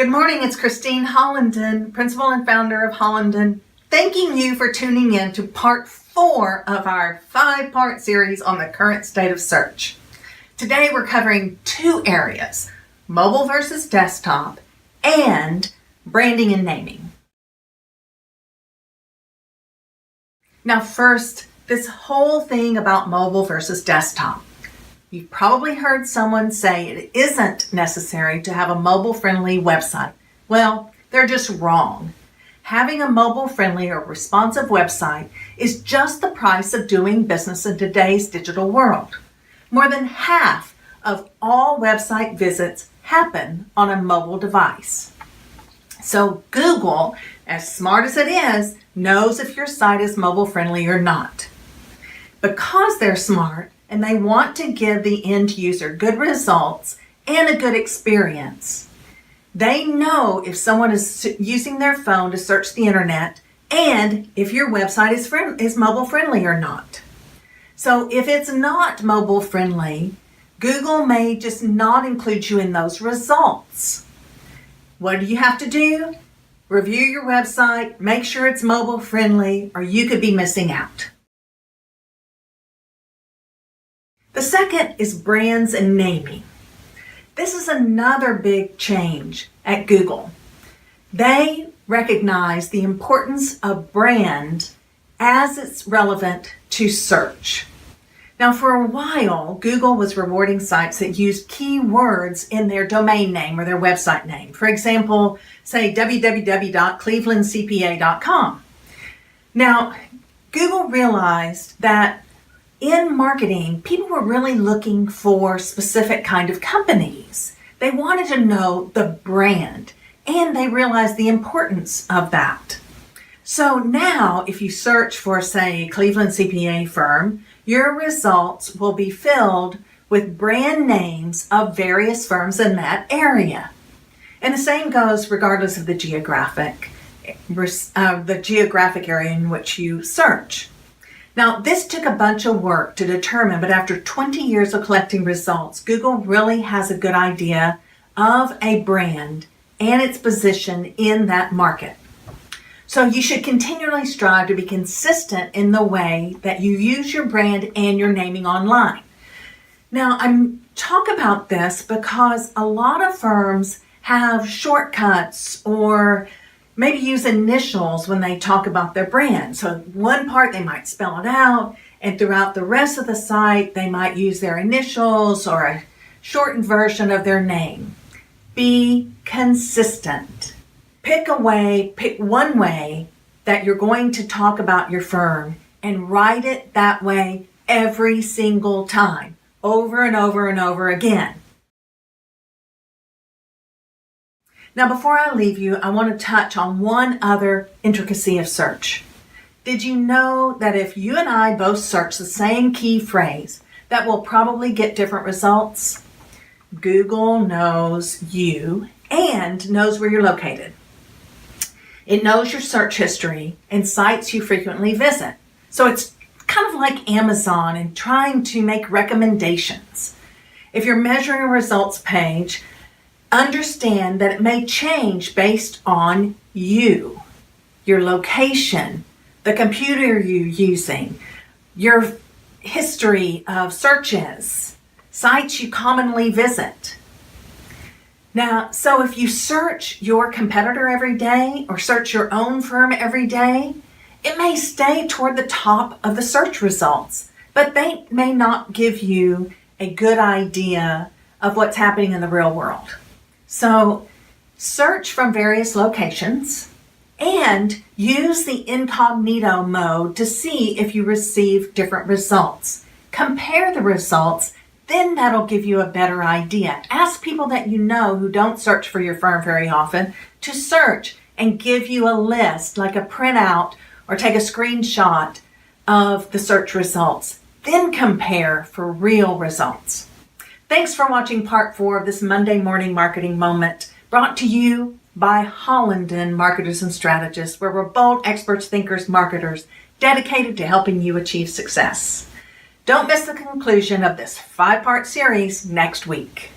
Good morning, it's Christine Hollinden, principal and founder of Hollinden, thanking you for tuning in to part 4 of our 5-part series on the current state of search. Today we're covering 2 areas, mobile versus desktop and branding and naming. Now first, this whole thing about mobile versus desktop. You've probably heard someone say it isn't necessary to have a mobile-friendly website. Well, they're just wrong. Having a mobile-friendly or responsive website is just the price of doing business in today's digital world. More than half of all website visits happen on a mobile device. So Google, as smart as it is, knows if your site is mobile-friendly or not. Because they're smart, and they want to give the end user good results and a good experience. They know if someone is using their phone to search the internet and if your website is mobile friendly or not. So if it's not mobile friendly, Google may just not include you in those results. What do you have to do? Review your website, make sure it's mobile friendly, or you could be missing out. The second is brands and naming. This is another big change at Google. They recognize the importance of brand as it's relevant to search. Now, for a while, Google was rewarding sites that used keywords in their domain name or their website name. For example, say www.clevelandcpa.com. Now, Google realized that in marketing, people were really looking for specific kind of companies. They wanted to know the brand, and they realized the importance of that. So now, if you search for, say, Cleveland CPA firm, your results will be filled with brand names of various firms in that area. And the same goes regardless of the geographic area in which you search. Now, this took a bunch of work to determine, but after 20 years of collecting results, Google really has a good idea of a brand and its position in that market. So you should continually strive to be consistent in the way that you use your brand and your naming online. Now, I'm talk about this because a lot of firms have shortcuts or maybe use initials when they talk about their brand. So one part they might spell it out, and throughout the rest of the site they might use their initials or a shortened version of their name. Be consistent. Pick one way that you're going to talk about your firm and write it that way every single time, over and over and over again. Now, before I leave you, I want to touch on one other intricacy of search. Did you know that if you and I both search the same key phrase, that we'll probably get different results? Google knows you and knows where you're located. It knows your search history and sites you frequently visit. So it's kind of like Amazon and trying to make recommendations. If you're measuring a results page, understand that it may change based on you, your location, the computer you're using, your history of searches, sites you commonly visit. Now, so if you search your competitor every day or search your own firm every day, it may stay toward the top of the search results, but they may not give you a good idea of what's happening in the real world. So search from various locations and use the incognito mode to see if you receive different results. Compare the results, then that'll give you a better idea. Ask people that you know who don't search for your firm very often to search and give you a list, like a printout, or take a screenshot of the search results. Then compare for real results. Thanks for watching part 4 of this Monday morning marketing moment, brought to you by Hollinden Marketers and Strategists, where we're bold experts, thinkers, marketers, dedicated to helping you achieve success. Don't miss the conclusion of this 5-part series next week.